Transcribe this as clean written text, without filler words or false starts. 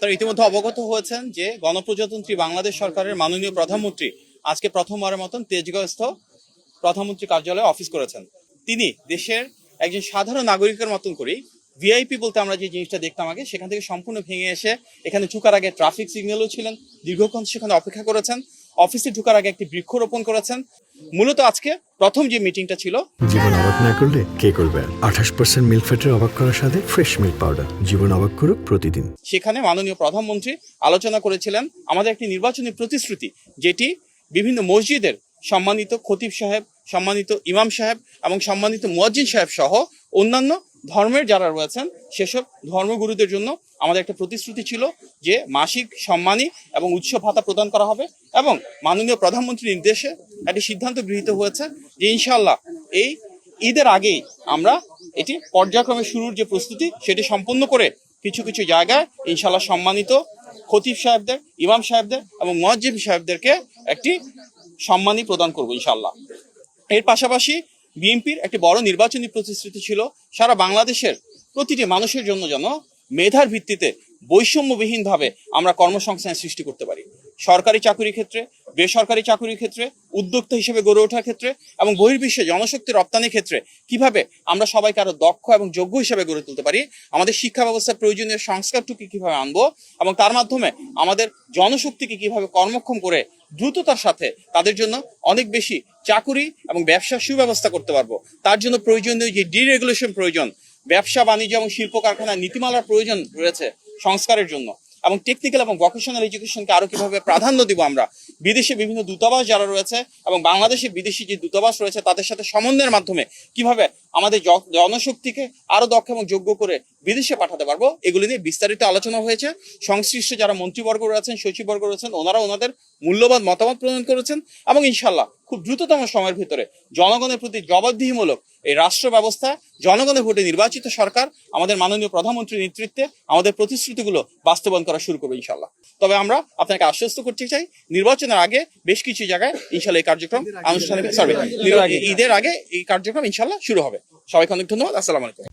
আপনারা ইতিমধ্যে অবগত হয়েছেন যে গণপ্রজাতন্ত্রী বাংলাদেশ সরকারের মাননীয় প্রধানমন্ত্রী আজকে প্রথমবারের মতন তেজগাঁওস্থ প্রধানমন্ত্রী কার্যালয়ে অফিস করেছেন। তিনি দেশের একজন সাধারণ নাগরিকের মতন করেই ভিআইপি বলতে আমরা যে জিনিসটা দেখতাম আগে সেখান থেকে সম্পূর্ণ ভেঙে এসে এখানে ঢুকার আগে ট্রাফিক সিগন্যালও ছিলেন, দীর্ঘক্ষণ সেখানে অপেক্ষা করেছেন, অফিসে ঢুকার আগে একটি বৃক্ষরোপণ করেছেন। মূলত আজকে প্রথম যে মিটিংটা ছিল, জীবন অবাক না করলে কে করবে? 28% মিল্ক ফ্যাটের অবাক করার সাথে ফ্রেশ মিল্ক পাউডার, জীবন অবাক করুক প্রতিদিন। সেখানে মাননীয় প্রধানমন্ত্রী আলোচনা করেছিলেন আমাদের একটি নির্বাচনী প্রতিশ্রুতি, যেটি বিভিন্ন মসজিদের সম্মানিত খতিব সাহেব, সম্মানিত ইমাম সাহেব এবং সম্মানিত মুয়াজ্জিন সাহেব সহ অন্যান্য ধর্মের যারা রয়েছেন সেসব ধর্মগুরুদের জন্য আমাদের একটা প্রতিশ্রুতি ছিল যে মাসিক সম্মানী এবং উৎসব ভাতা প্রদান করা হবে। এবং মাননীয় প্রধানমন্ত্রীর নির্দেশে একটি সিদ্ধান্ত গৃহীত হয়েছে যে ইনশাআল্লাহ এই ঈদের আগেই আমরা এটি পর্যায়ক্রমে শুরুর যে প্রস্তুতি সেটি সম্পন্ন করে কিছু কিছু জায়গায় ইনশাআল্লাহ সম্মানিত খতিব সাহেবদের, ইমাম সাহেবদের এবং মুয়াজ্জিন সাহেবদেরকে একটি সম্মানী প্রদান করব ইনশাআল্লাহ। এর পাশাপাশি বিএনপির একটি বড় নির্বাচনী প্রতিশ্রুতি ছিল সারা বাংলাদেশের প্রতিটি মানুষের জন্য যেন মেধার ভিত্তিতে বৈষম্যবিহীনভাবে আমরা কর্মসংস্থান সৃষ্টি করতে পারি। সরকারি চাকরির ক্ষেত্রে, বেসরকারি চাকরির ক্ষেত্রে, উদ্যোক্তা হিসেবে গড়ে ওঠার ক্ষেত্রে এবং বহির্বিশ্বে জনশক্তি রপ্তানির ক্ষেত্রে কিভাবে আমরা সবাইকে আরো দক্ষ এবং যোগ্য হিসেবে গড়ে তুলতে পারি, আমাদের শিক্ষা ব্যবস্থার প্রয়োজনীয় সংস্কারটুকু কিভাবে আনবো এবং তার মাধ্যমে আমাদের জনশক্তিকে কিভাবে কর্মক্ষম করে দ্রুততার সাথে তাদের জন্য অনেক বেশি চাকুরি এবং ব্যবসার সুব্যবস্থা করতে পারবো। তার জন্য প্রয়োজনীয় যে ডিরেগুলেশন প্রয়োজন, ব্যবসা বাণিজ্য এবং শিল্প কারখানার নীতিমালার প্রয়োজন রয়েছে সংস্কারের জন্য, এবং টেকনিক্যাল এবং ভোকেশনাল এডুকেশনকে আরো কিভাবে প্রাধান্য দিব আমরা, বিদেশে বিভিন্ন দূতাবাস যারা রয়েছে এবং বাংলাদেশে বিদেশি যে দূতাবাস রয়েছে তাদের সাথে সমন্বয়ের মাধ্যমে কিভাবে আমাদের জনশক্তিকে আরো দক্ষ এবং যোগ্য করে বিদেশে পাঠাতে পারবো, এগুলি নিয়ে বিস্তারিত আলোচনা হয়েছে। সংশ্লিষ্ট যারা মন্ত্রীবর্গ রয়েছেন, সচিববর্গ রয়েছেন, ওনারা ওনাদের মূল্যবান মতামত প্রদান করেছেন এবং ইনশাল্লাহ খুব দ্রুততম সময়ের ভিতরে জনগণের প্রতি জবাবদিহিমূলক এই রাষ্ট্র ব্যবস্থা, জনগণের ভোটে নির্বাচিত সরকার আমাদের মাননীয় প্রধানমন্ত্রীর নেতৃত্বে আমাদের প্রতিশ্রুতিগুলো বাস্তবায়ন করা শুরু করবে ইনশাল্লাহ। তবে আমরা আপনাকে আশ্বস্ত করতে চাই, নির্বাচনের আগে বেশ কিছু জায়গায় ইনশাল্লাহ এই কার্যক্রম আনুষ্ঠানিক ঈদের আগে এই কার্যক্রম ইনশাল্লাহ শুরু হবে। সবাইকে অনেক ধন্যবাদ। আসসালামু আলাইকুম।